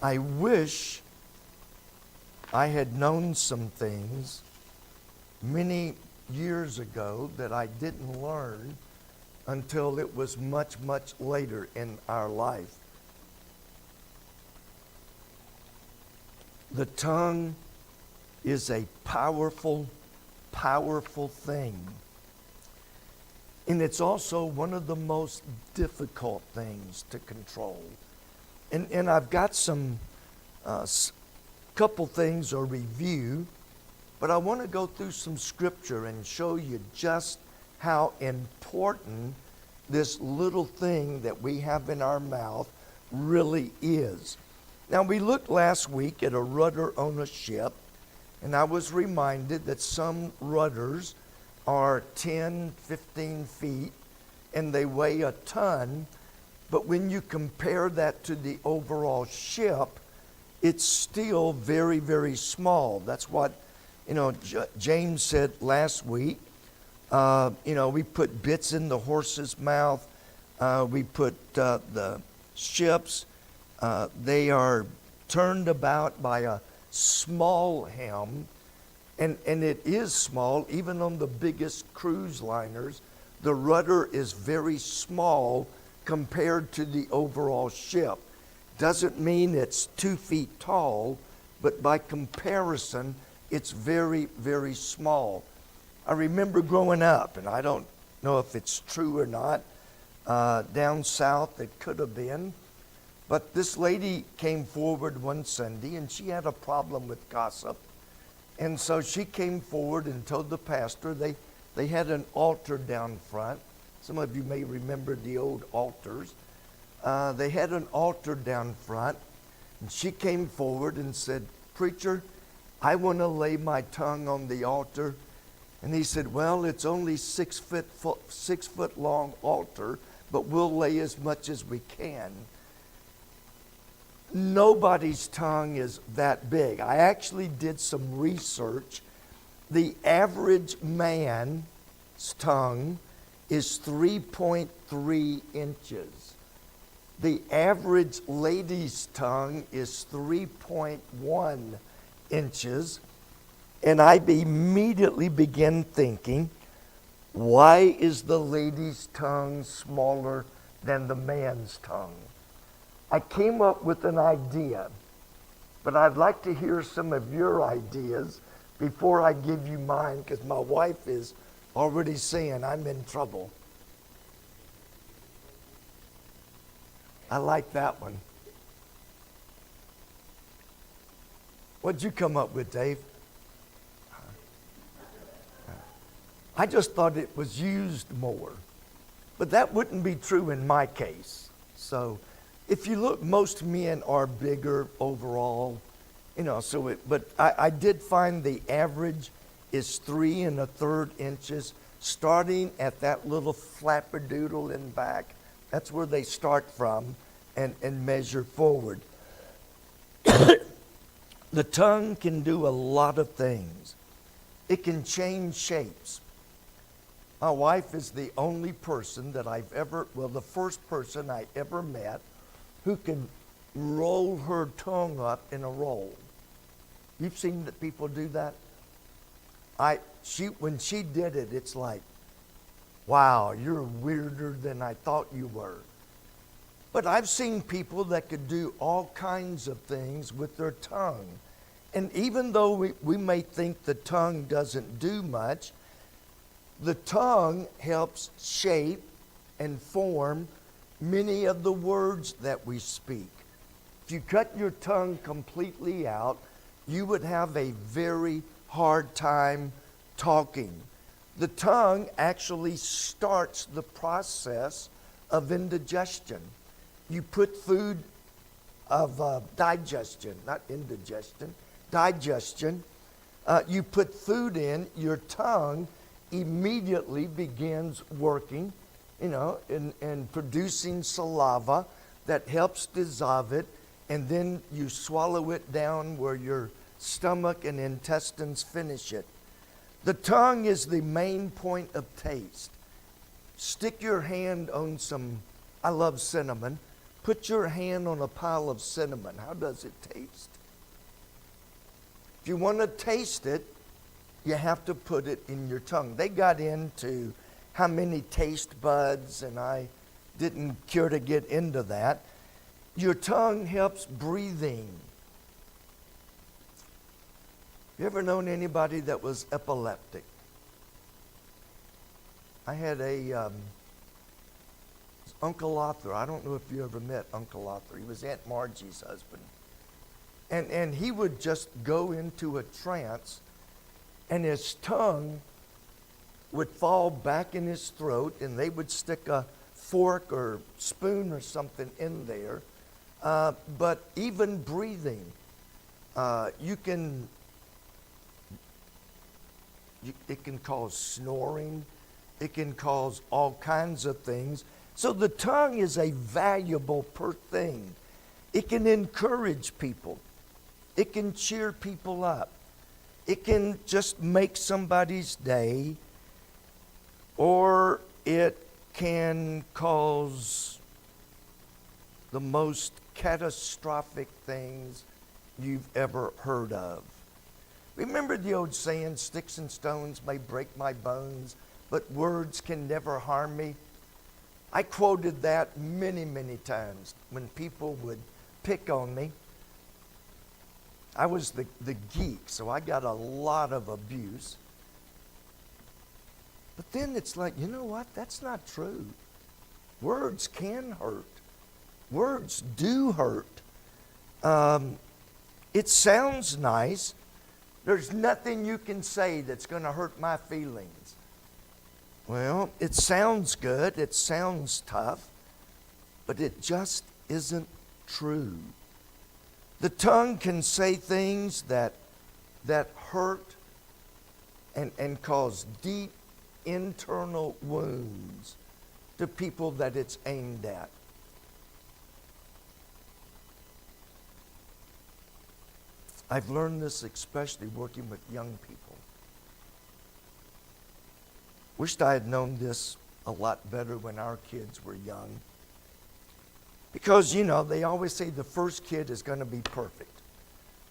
I wish I had known some things many years ago that I didn't learn until it was much, much later in our life. The tongue is a powerful, powerful thing. And it's also one of the most difficult things to control. And I've got some couple things or review, but I want to go through some scripture and show you just how important this little thing that we have in our mouth really is. Now, we looked last week at a rudder on a ship, and I was reminded that some rudders are 10, 15 feet, and they weigh a ton. But when you compare that to the overall ship, it's still very, very small. That's what, James said last week. We put bits in the horse's mouth. We put the ships. They are turned about by a small helm. And it is small, even on the biggest cruise liners. The rudder is very small compared to the overall ship. Doesn't mean it's 2 feet tall, but by comparison, it's very, very small. I remember growing up, and I don't know if it's true or not, down south it could have been, but this lady came forward one Sunday and she had a problem with gossip. And so she came forward and told the pastor they had an altar down front. Some of you may remember the old altars. They had an altar down front. And she came forward and said, "Preacher, I want to lay my tongue on the altar." And he said, "Well, it's only 6 foot long altar, but we'll lay as much as we can." Nobody's tongue is that big. I actually did some research. The average man's tongue is 3.3 inches. The average lady's tongue is 3.1 inches. And I immediately began thinking, why is the lady's tongue smaller than the man's tongue? I came up with an idea, but I'd like to hear some of your ideas before I give you mine, because my wife is already saying I'm in trouble. I like that one. What'd you come up with, Dave? I just thought it was used more, but that wouldn't be true in my case. So if you look, most men are bigger overall, but I did find the average is 3 1/3 inches, starting at that little flapperdoodle in back. That's where they start from and measure forward. The tongue can do a lot of things. It can change shapes. My wife is the only person that the first person I ever met who can roll her tongue up in a roll. You've seen that people do that? When she did it, it's like, wow, you're weirder than I thought you were. But I've seen people that could do all kinds of things with their tongue. And even though we may think the tongue doesn't do much, the tongue helps shape and form many of the words that we speak. If you cut your tongue completely out, you would have a very hard time talking. The tongue actually starts the process of indigestion. You put food of digestion, not indigestion, digestion. You put food in, your tongue immediately begins working, and producing saliva that helps dissolve it, and then you swallow it down where your stomach and intestines finish it. The tongue is the main point of taste. Stick your hand on some, I love cinnamon. Put your hand on a pile of cinnamon. How does it taste? If you want to taste it, you have to put it in your tongue. They got into how many taste buds, and I didn't care to get into that. Your tongue helps breathing. You ever known anybody that was epileptic? I had a Uncle Arthur. I don't know if you ever met Uncle Arthur. He was Aunt Margie's husband. And he would just go into a trance, and his tongue would fall back in his throat, and they would stick a fork or spoon or something in there. But even breathing, it can cause snoring. It can cause all kinds of things. So the tongue is a valuable thing. It can encourage people. It can cheer people up. It can just make somebody's day, or it can cause the most catastrophic things you've ever heard of. Remember the old saying, sticks and stones may break my bones, but words can never harm me? I quoted that many, many times when people would pick on me. I was the geek, so I got a lot of abuse. But then it's like, you know what? That's not true. Words can hurt. Words do hurt. It sounds nice. There's nothing you can say that's going to hurt my feelings. Well, it sounds good. It sounds tough. But it just isn't true. The tongue can say things that hurt and cause deep internal wounds to people that it's aimed at. I've learned this especially working with young people. Wished I had known this a lot better when our kids were young. Because, you know, they always say the first kid is going to be perfect.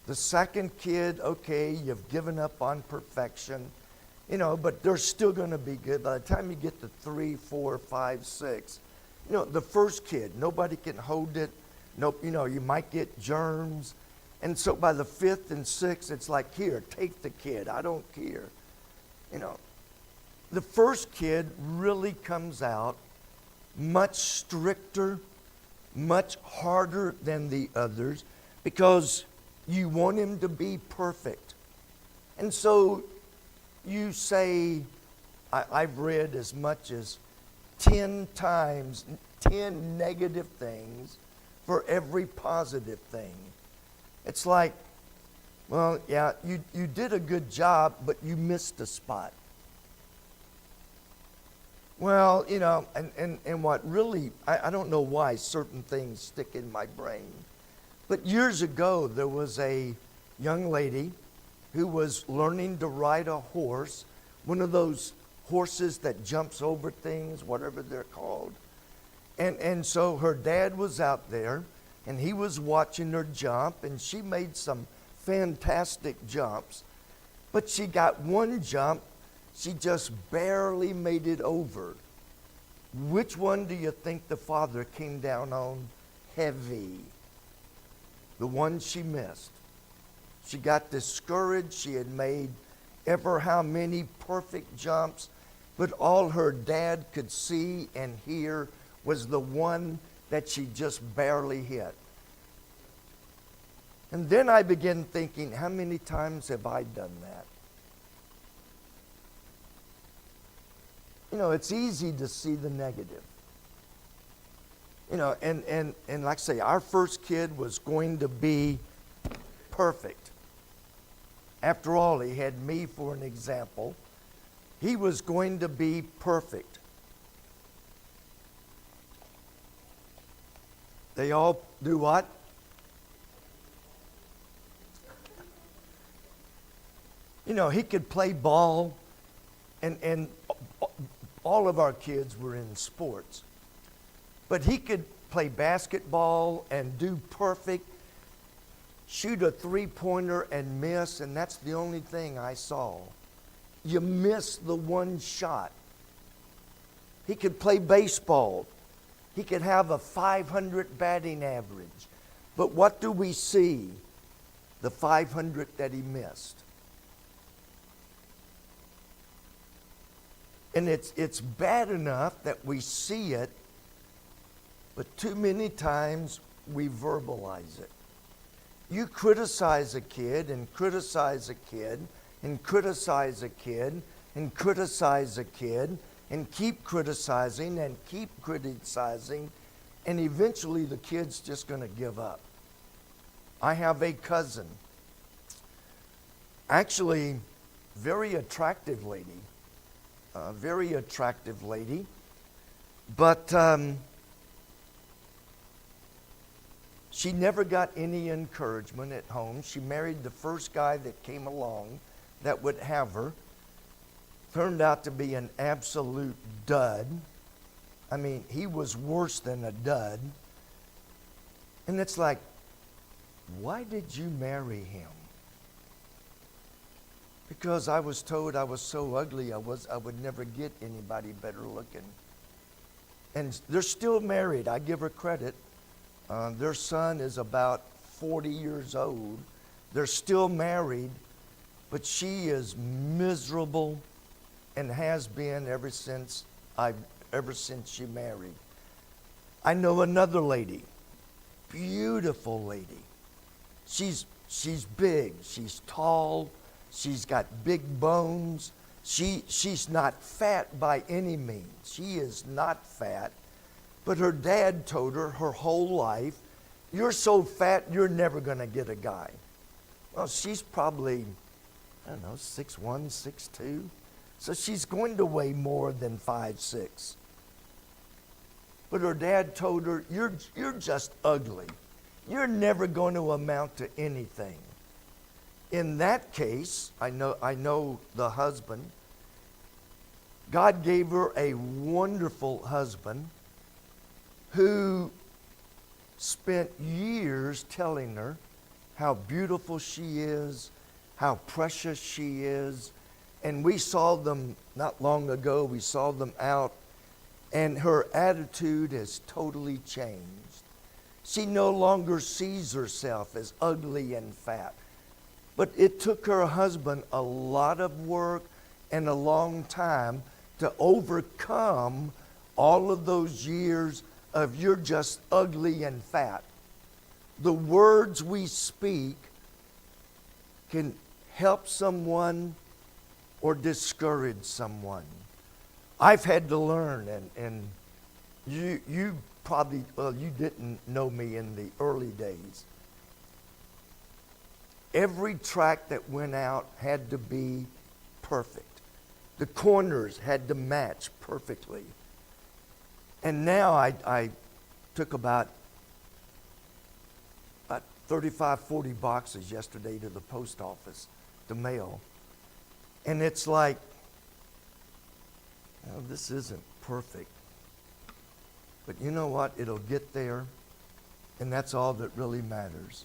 The second kid, okay, you've given up on perfection, you know, but they're still going to be good. By the time you get to 3, 4, 5, 6, you know, the first kid, nobody can hold it. Nope, you know, you might get germs. And so by the 5th and 6th, it's like, here, take the kid. I don't care. You know, the first kid really comes out much stricter, much harder than the others, because you want him to be perfect. And so you say, I've read as much as 10 times, 10 negative things for every positive thing. It's like, well, yeah, you did a good job, but you missed a spot. Well, you know, and what really, I don't know why certain things stick in my brain. But years ago, there was a young lady who was learning to ride a horse, one of those horses that jumps over things, whatever they're called. And so her dad was out there, and he was watching her jump, and she made some fantastic jumps. But she got one jump, she just barely made it over. Which one do you think the father came down on heavy? The one she missed. She got discouraged. She had made ever how many perfect jumps, but all her dad could see and hear was the one that she just barely hit. And then I began thinking, how many times have I done that? You know, it's easy to see the negative. You know, and like I say, our first kid was going to be perfect. After all, he had me for an example. He was going to be perfect. They all do what? You know, he could play ball, and all of our kids were in sports. But he could play basketball and do perfect, shoot a three-pointer and miss, and that's the only thing I saw. You miss the one shot. He could play baseball. He could have a 500 batting average. But what do we see? The 500 that he missed. And it's bad enough that we see it, but too many times we verbalize it. You criticize a kid and criticize a kid and criticize a kid and criticize a kid and keep criticizing and keep criticizing, and eventually the kid's just going to give up. I have a cousin, actually very attractive lady, but she never got any encouragement at home. She married the first guy that came along that would have her. Turned out to be an absolute dud. I mean, he was worse than a dud. And it's like, why did you marry him? Because I was told I was so ugly, I would never get anybody better looking. And they're still married. I give her credit. Their son is about 40 years old. They're still married, but she is miserable and has been ever since she married. I know another lady, beautiful lady. She's big, she's tall, she's got big bones. She's not fat by any means. She is not fat. But her dad told her whole life, you're so fat, you're never going to get a guy. Well, she's probably, 6'1", 6'2". So she's going to weigh more than 5'6". But her dad told her, you're just ugly. You're never going to amount to anything. In that case, I know the husband. God gave her a wonderful husband who spent years telling her how beautiful she is, how precious she is. And we saw them not long ago, we saw them out, and her attitude has totally changed. She no longer sees herself as ugly and fat. But it took her husband a lot of work and a long time to overcome all of those years of you're just ugly and fat. The words we speak can help someone or discourage someone. I've had to learn, and you probably, you didn't know me in the early days. Every track that went out had to be perfect. The corners had to match perfectly. And now I took about 35, 40 boxes yesterday to the post office to mail. And it's like, this isn't perfect. But you know what? It'll get there. And that's all that really matters.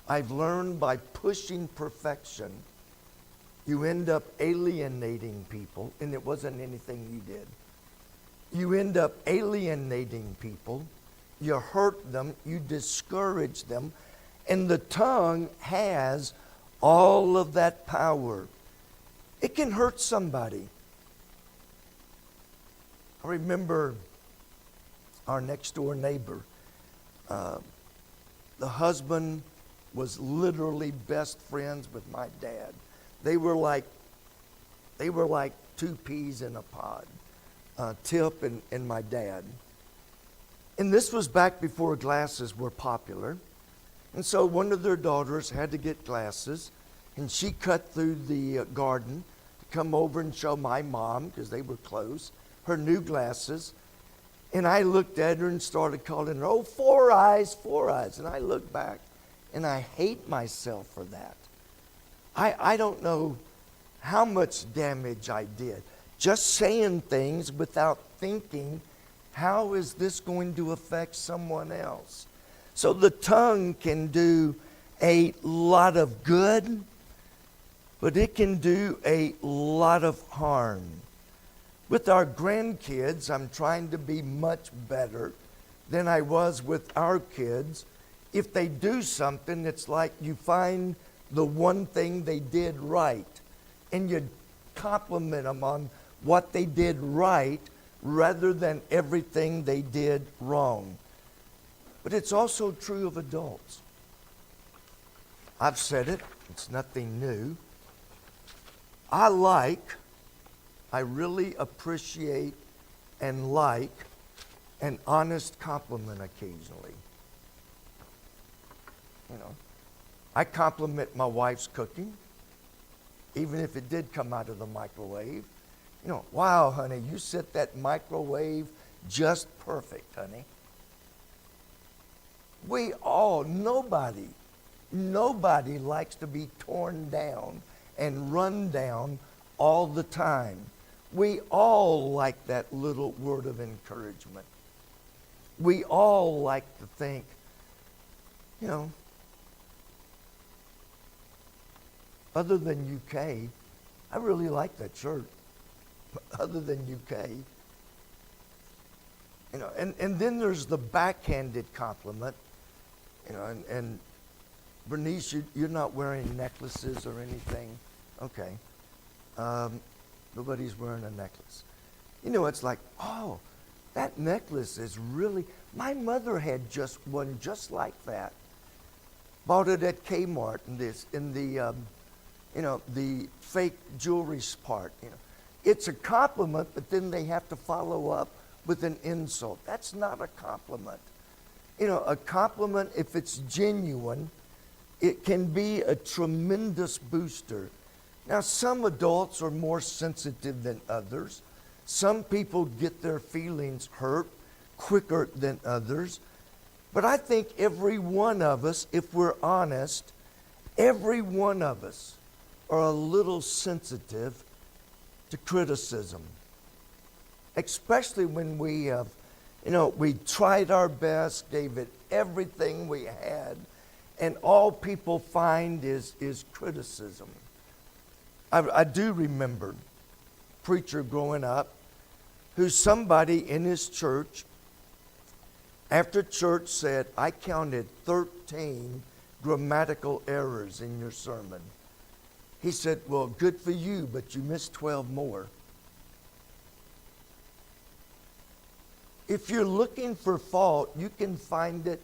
I've learned by pushing perfection, you end up alienating people, and it wasn't anything you did. You end up alienating people, you hurt them, you discourage them, and the tongue has all of that power. It can hurt somebody. I remember our next door neighbor. The husband was literally best friends with my dad. They were like two peas in a pod, Tip and my dad. And this was back before glasses were popular. And so one of their daughters had to get glasses, and she cut through the garden to come over and show my mom, because they were close, her new glasses. And I looked at her and started calling her, oh, four eyes, four eyes. And I looked back, and I hate myself for that. I don't know how much damage I did. Just saying things without thinking how is this going to affect someone else? So the tongue can do a lot of good, but it can do a lot of harm. With our grandkids, I'm trying to be much better than I was with our kids. If they do something, it's like you find the one thing they did right, and you compliment them on what they did right rather than everything they did wrong. But it's also true of adults. I've said it, it's nothing new. I really appreciate and like an honest compliment occasionally. You know, I compliment my wife's cooking, even if it did come out of the microwave. You know, wow, honey, you set that microwave just perfect, honey. We all, nobody likes to be torn down and run down all the time. We all like that little word of encouragement. We all like to think, you know, other than UK, I really like that shirt. Other than UK. You know, and then there's the backhanded compliment. You know, and Bernice, you're not wearing necklaces or anything. Okay. Nobody's wearing a necklace. You know, it's like, oh, that necklace is really, my mother had just one just like that. Bought it at Kmart in the the fake jewelry part. You know, it's a compliment, but then they have to follow up with an insult. That's not a compliment. You know, a compliment, if it's genuine, it can be a tremendous booster. Now, some adults are more sensitive than others. Some people get their feelings hurt quicker than others. But I think every one of us, if we're honest, every one of us are a little sensitive to criticism. Especially when we have, we tried our best, gave it everything we had, and all people find is criticism. I do remember a preacher growing up who somebody in his church, after church, said, I counted 13 grammatical errors in your sermon. He said, well, good for you, but you missed 12 more. If you're looking for fault, you can find it.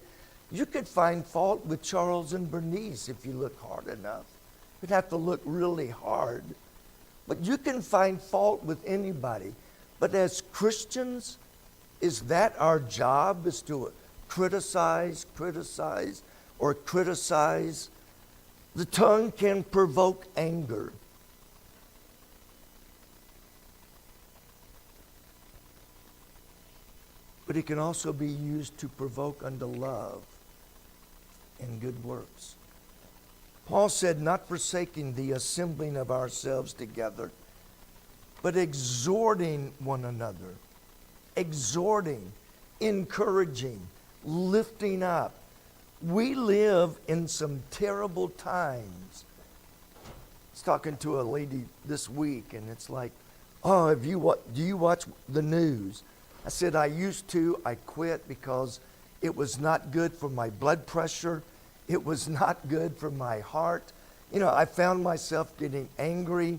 You could find fault with Charles and Bernice if you look hard enough. You'd have to look really hard. But you can find fault with anybody. But as Christians, is that our job, is to criticize? The tongue can provoke anger. But it can also be used to provoke unto love and good works. Paul said, not forsaking the assembling of ourselves together, but exhorting one another. Exhorting, encouraging, lifting up. We live in some terrible times. I was talking to a lady this week, and it's like, oh, do you watch the news? I said, I used to. I quit because it was not good for my blood pressure. It was not good for my heart. You know, I found myself getting angry.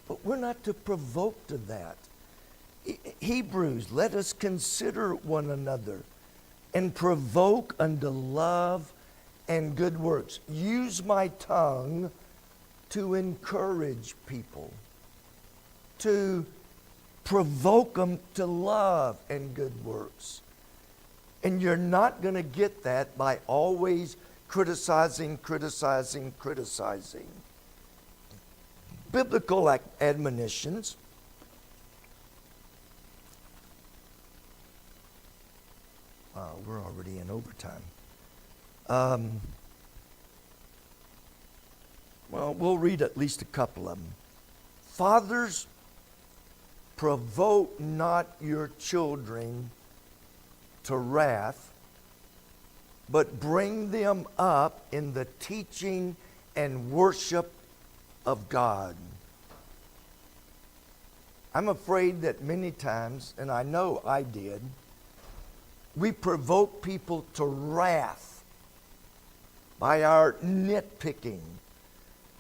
But we're not to provoke to that. Hebrews, let us consider one another and provoke unto love and good works. Use my tongue to encourage people, to provoke them to love and good works. And you're not going to get that by always criticizing. Biblical admonitions. We're already in overtime. Well, we'll read at least a couple of them. Fathers, provoke not your children to wrath, but bring them up in the teaching and worship of God. I'm afraid that many times, and I know I did, we provoke people to wrath by our nitpicking,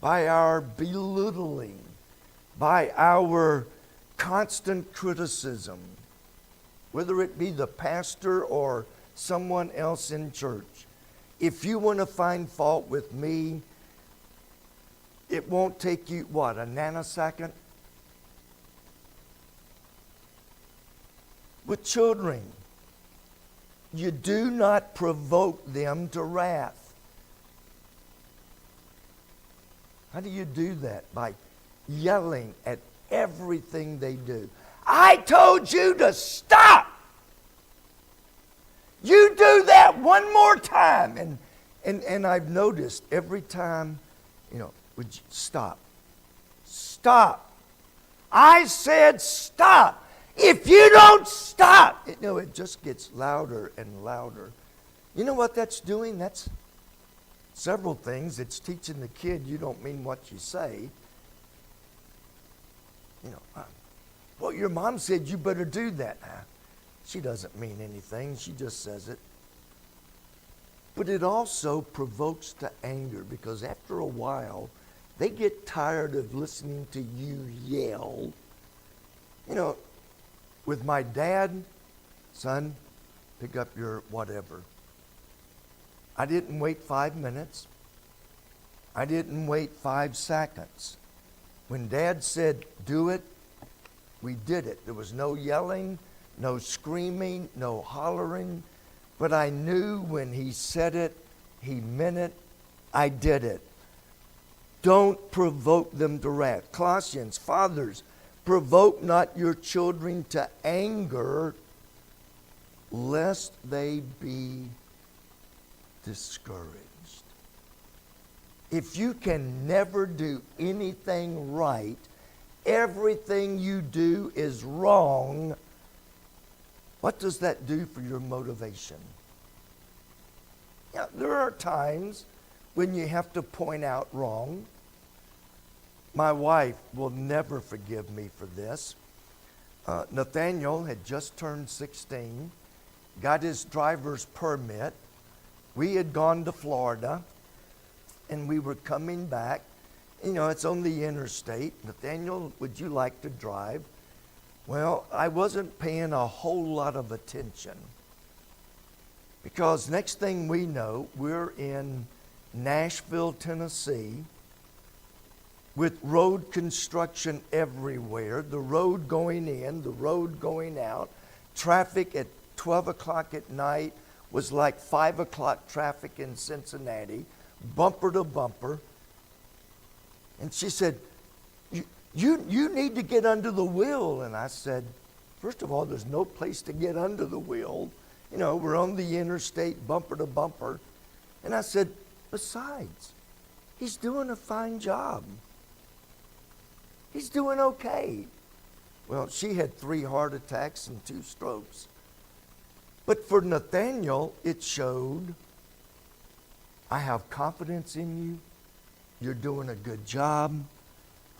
by our belittling, by our constant criticism, whether it be the pastor or someone else in church. If you want to find fault with me, it won't take you, what, a nanosecond? With children, you do not provoke them to wrath. How do you do that? By yelling at everything they do. I told you to stop! You do that one more time. And I've noticed every time, would you stop? Stop. I said stop. If you don't stop, it just gets louder and louder. You know what that's doing? That's several things. It's teaching the kid you don't mean what you say. Well, your mom said you better do that. She doesn't mean anything. She just says it. But it also provokes to anger, because after a while, they get tired of listening to you yell. With my dad, son, pick up your whatever. I didn't wait 5 minutes. I didn't wait 5 seconds. When Dad said, do it, we did it. There was no yelling, no screaming, no hollering. But I knew when he said it, he meant it. I did it. Don't provoke them to wrath. Colossians, fathers, provoke not your children to anger, lest they be discouraged. If you can never do anything right, everything you do is wrong, what does that do for your motivation? There are times when you have to point out wrong. My wife will never forgive me for this. Nathaniel had just turned 16, got his driver's permit. We had gone to Florida, and we were coming back. It's on the interstate. Nathaniel, would you like to drive? Well, I wasn't paying a whole lot of attention, because next thing we know, we're in Nashville, Tennessee, with road construction everywhere, the road going in, the road going out. Traffic at 12 o'clock at night was like 5 o'clock traffic in Cincinnati, bumper to bumper. And she said, you need to get under the wheel. And I said, first of all, there's no place to get under the wheel. We're on the interstate, bumper to bumper. And I said, besides, he's doing a fine job. He's doing okay. Well, she had 3 heart attacks and 2 strokes. But for Nathaniel, it showed, I have confidence in you. You're doing a good job.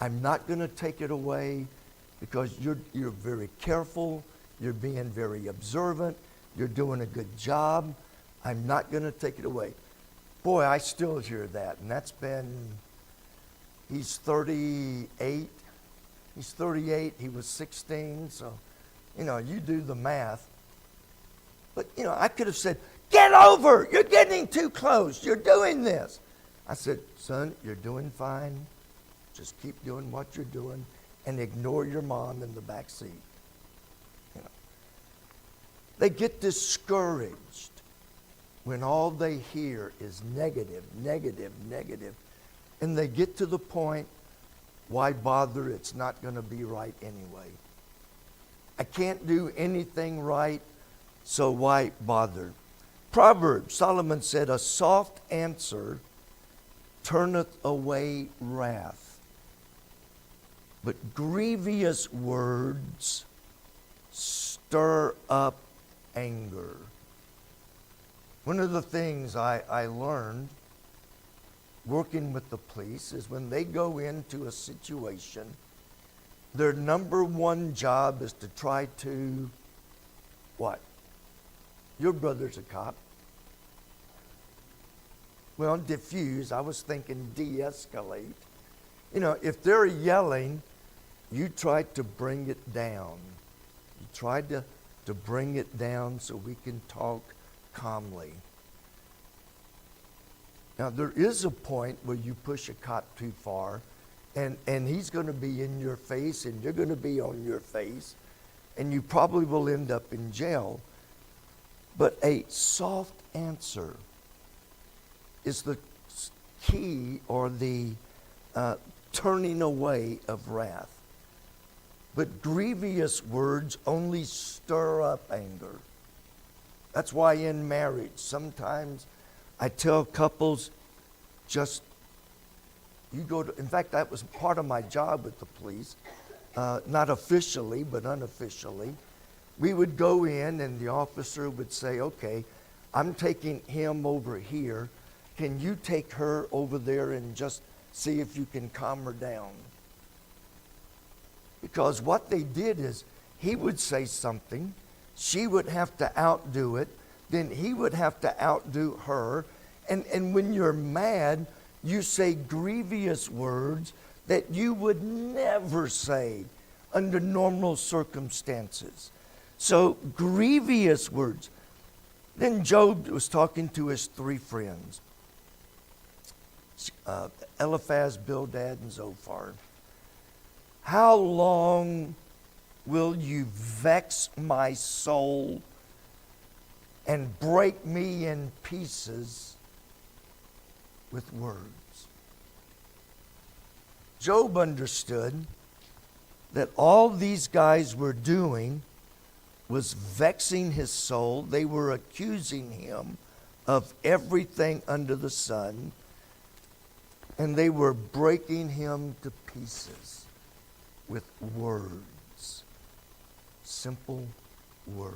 I'm not going to take it away, because you're very careful. You're being very observant. You're doing a good job. I'm not going to take it away. Boy, I still hear that. And that's been, he's 38. He's 38. He was 16. So, you do the math. But, I could have said, get over. You're getting too close. You're doing this. I said, son, you're doing fine. Just keep doing what you're doing and ignore your mom in the back seat. They get discouraged when all they hear is negative, negative, negative. And they get to the point, why bother? It's not going to be right anyway. I can't do anything right, so why bother? Proverbs, Solomon said, a soft answer turneth away wrath. But grievous words stir up anger. One of the things I learned working with the police is when they go into a situation, their number one job is to try to, what? Your brother's a cop. Well, diffuse. I was thinking de-escalate. You know, if they're yelling, you try to bring it down. You try to bring it down so we can talk calmly. Now, there is a point where you push a cop too far, and he's going to be in your face, and you're going to be on your face, and you probably will end up in jail. But a soft answer is the key or the turning away of wrath. But grievous words only stir up anger. That's why in marriage, sometimes I tell couples, just, you go to, in fact, that was part of my job with the police, not officially, but unofficially. We would go in and the officer would say, okay, I'm taking him over here. Can you take her over there and just see if you can calm her down? Because what they did is he would say something, she would have to outdo it, then he would have to outdo her. And when you're mad, you say grievous words that you would never say under normal circumstances. So grievous words. Then Job was talking to his three friends, Eliphaz, Bildad, and Zophar. How long will you vex my soul and break me in pieces with words? Job understood that all these guys were doing was vexing his soul. They were accusing him of everything under the sun, and they were breaking him to pieces with words. Simple words.